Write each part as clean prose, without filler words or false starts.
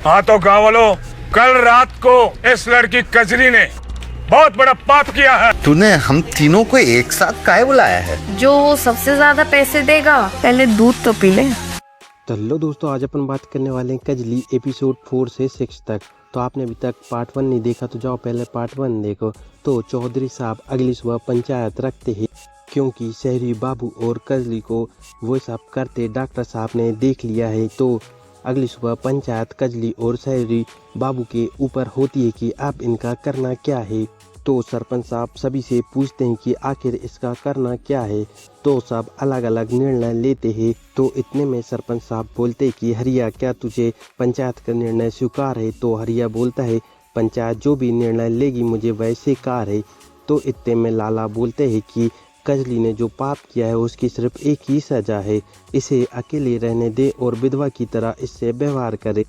हाँ तो गाँव वालों, कल रात को इस लड़की कजरी ने बहुत बड़ा पाप किया है। तूने हम तीनों को एक साथ काहे बुलाया है? जो वो सबसे ज्यादा पैसे देगा पहले दूध तो पी ले। तो लो दोस्तों, आज अपन बात करने वाले हैं कजली एपिसोड 4 से 6 तक। तो आपने अभी तक पार्ट 1 नहीं देखा तो जाओ पहले पार्ट 1 देखो। तो चौधरी साहब अगली सुबह पंचायत रखते हैं क्योंकि शहरी बाबू और कजली को वो सब करते डॉक्टर साहब ने देख लिया है। तो अगली सुबह पंचायत कजली और शहरी बाबू के ऊपर होती है कि अब इनका करना क्या है। तो सरपंच साहब सभी से पूछते हैं कि आखिर इसका करना क्या है। तो सब अलग अलग निर्णय लेते हैं। तो इतने में सरपंच साहब बोलते हैं कि हरिया, क्या तुझे पंचायत का निर्णय स्वीकार है? तो हरिया बोलता है, पंचायत जो भी निर्णय लेगी मुझे वह स्वीकार है। तो इतने में लाला बोलते हैं कि कजली ने जो पाप किया है उसकी सिर्फ एक ही सजा है, इसे अकेले रहने दे और विधवा की तरह इससे व्यवहार करे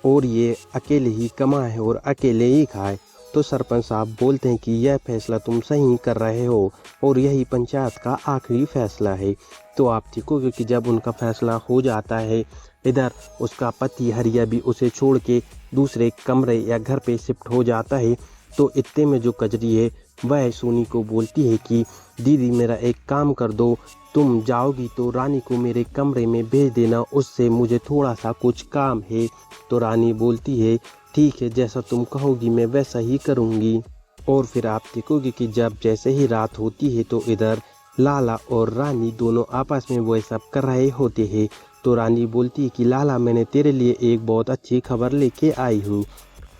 और ये अकेले ही कमाए और अकेले ही खाए। तो सरपंच साहब बोलते हैं कि यह फैसला तुम सही कर रहे हो और यही पंचायत का आखिरी फैसला है। तो आप देखोगे कि जब उनका फैसला हो जाता है, इधर उसका पति हरिया भी उसे छोड़ के दूसरे कमरे या घर पे शिफ्ट हो जाता है। तो इतने में जो कजरी है वह सोनी को बोलती है कि दीदी मेरा एक काम कर दो, तुम जाओगी तो रानी को मेरे कमरे में भेज देना, उससे मुझे थोड़ा सा कुछ काम है। तो रानी बोलती है ठीक है, जैसा तुम कहोगी मैं वैसा ही करूँगी। और फिर आप देखोगे कि जब जैसे ही रात होती है तो इधर लाला और रानी दोनों आपस में वो सब कर रहे होते हैं। तो रानी बोलती है कि लाला, मैंने तेरे लिए एक बहुत अच्छी खबर लेके आई हूँ।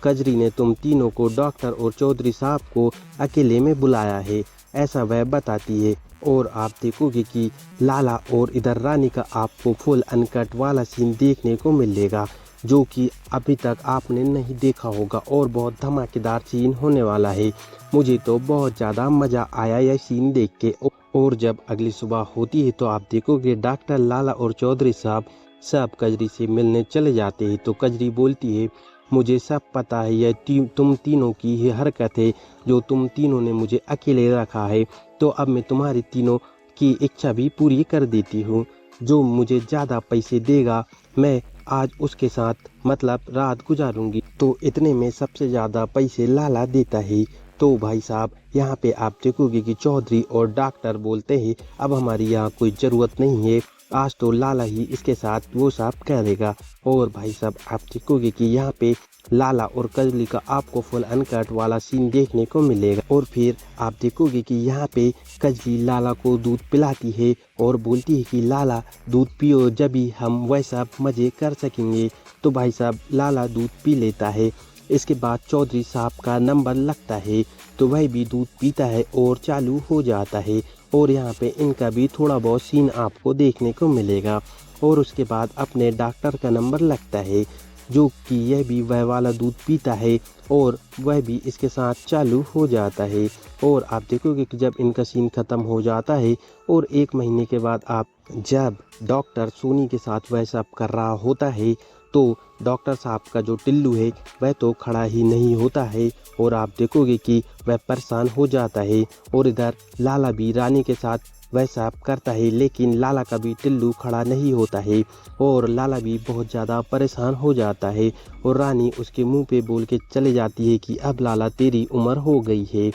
कजरी ने तुम तीनों को, डॉक्टर और चौधरी साहब को अकेले में बुलाया है, ऐसा वह बताती है। और आप देखोगे कि लाला और इधर रानी का आपको फुल अनकट वाला सीन देखने को मिलेगा जो कि अभी तक आपने नहीं देखा होगा और बहुत धमाकेदार सीन होने वाला है। मुझे तो बहुत ज़्यादा मज़ा आया यह सीन देख के। और जब अगली सुबह होती है तो आप देखोगे डॉक्टर, लाला और चौधरी साहब सब कजरी से मिलने चले जाते हैं। तो कजरी बोलती है, मुझे सब पता है, यह तुम तीनों की ही हरकत है जो तुम तीनों ने मुझे अकेले रखा है। तो अब मैं तुम्हारी तीनों की इच्छा भी पूरी कर देती हूँ। जो मुझे ज़्यादा पैसे देगा मैं आज उसके साथ मतलब रात गुजारूंगी। तो इतने में सबसे ज़्यादा पैसे लाला देता है। तो भाई साहब यहाँ पे आप देखोगे कि चौधरी और डॉक्टर बोलते हैं अब हमारी यहाँ कोई ज़रूरत नहीं है, आज तो लाला ही इसके साथ वो सब करेगा। और भाई साहब आप देखोगे कि यहाँ पे लाला और कजली का आपको फुल अनकट वाला सीन देखने को मिलेगा। और फिर आप देखोगे कि यहाँ पे कजली लाला को दूध पिलाती है और बोलती है कि लाला दूध पियो, जब भी हम वैसा मज़े कर सकेंगे। तो भाई साहब लाला दूध पी लेता है। इसके बाद चौधरी साहब का नंबर लगता है तो वह भी दूध पीता है और चालू हो जाता है। और यहाँ पे इनका भी थोड़ा बहुत सीन आपको देखने को मिलेगा। और उसके बाद अपने डॉक्टर का नंबर लगता है जो कि यह भी वह वाला दूध पीता है और वह भी इसके साथ चालू हो जाता है। और आप देखोगे कि जब इनका सीन ख़त्म हो जाता है और 1 महीने के बाद आप जब डॉक्टर सोनी के साथ वह सब कर रहा होता है तो डॉक्टर साहब का जो टिल्लू है वह तो खड़ा ही नहीं होता है और आप देखोगे कि वह परेशान हो जाता है। और इधर लाला भी रानी के साथ वह सब करता है लेकिन लाला का भी टिल्लू खड़ा नहीं होता है और लाला भी बहुत ज़्यादा परेशान हो जाता है। और रानी उसके मुंह पे बोल के चले जाती है कि अब लाला तेरी उम्र हो गई है।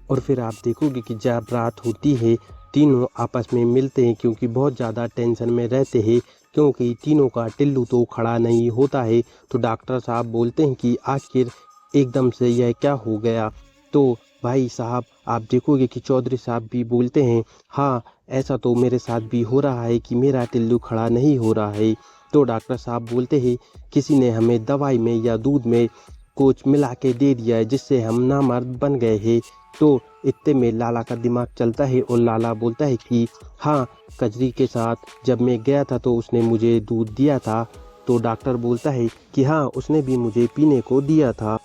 और फिर आप देखोगे कि जब रात होती है तीनों आपस में मिलते हैं क्योंकि बहुत ज़्यादा टेंशन में रहते हैं क्योंकि तीनों का टिल्लू तो खड़ा नहीं होता है। तो डॉक्टर साहब बोलते हैं कि आखिर एकदम से यह क्या हो गया। तो भाई साहब आप देखोगे कि चौधरी साहब भी बोलते हैं, हाँ ऐसा तो मेरे साथ भी हो रहा है कि मेरा टिल्लू खड़ा नहीं हो रहा है। तो डॉक्टर साहब बोलते हैं किसी ने हमें दवाई में या दूध में कुछ मिला के दे दिया है जिससे हम नामर्द बन गए हैं। तो इतने में लाला का दिमाग चलता है और लाला बोलता है कि हाँ, कजरी के साथ जब मैं गया था तो उसने मुझे दूध दिया था। तो डॉक्टर बोलता है कि हाँ, उसने भी मुझे पीने को दिया था।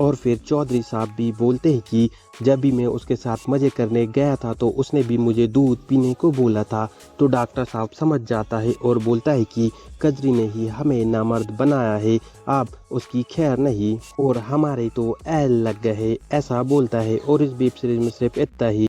और फिर चौधरी साहब भी बोलते हैं कि जब भी मैं उसके साथ मज़े करने गया था तो उसने भी मुझे दूध पीने को बोला था। तो डॉक्टर साहब समझ जाता है और बोलता है कि कजरी ने ही हमें नामर्द बनाया है, अब उसकी खैर नहीं और हमारे तो एल लग गए, ऐसा बोलता है। और इस वेब सीरीज में सिर्फ इतना ही।